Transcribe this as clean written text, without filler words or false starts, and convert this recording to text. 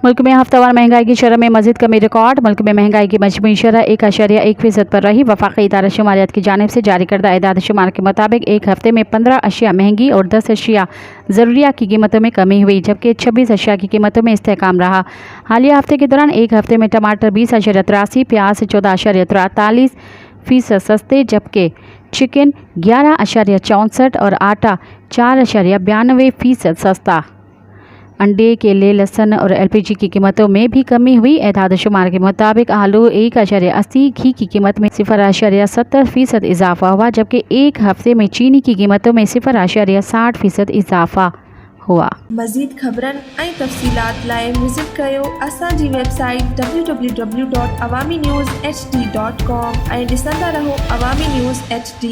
मुल्क में हफ्तावार महंगाई की शरह में मजीद कमी रिकॉर्ड। मुल्क में महंगाई की मजमूई शरह 1.1% पर रही। वफाकी इदारा शुमारियात की जानिब से जारी करदा एदाद शुमार के मुताबिक एक हफ्ते में 15 अशिया महंगी और 10 अशिया ज़रूरिया की कीमतों में कमी हुई, जबकि 26 अशिया की कीमतों में इस्तेहकाम रहा। हालिया हफ्ते के दौरान एक हफ्ते में टमाटर 20.83, प्याज 14.43% सस्ते, जबकि चिकन 11.64 और आटा 4.92% सस्ता। अंडे, केले, लहसुन और LPG की कीमतों में भी कमी हुई। एदाद शुमार के मुताबिक आलू 1.80, घी की कीमत में 0.70% इजाफा हुआ, जबकि एक हफ्ते में चीनी की कीमतों में 0.60% इजाफा हुआ। मज़ीद ख़बरन ऐं तफ़सीलात लाइ विज़िट कयो असांजी वेबसाइट www.awamiNewsHD.com ऐं ॾिसंदा रहो अवामी न्यूज़ HD।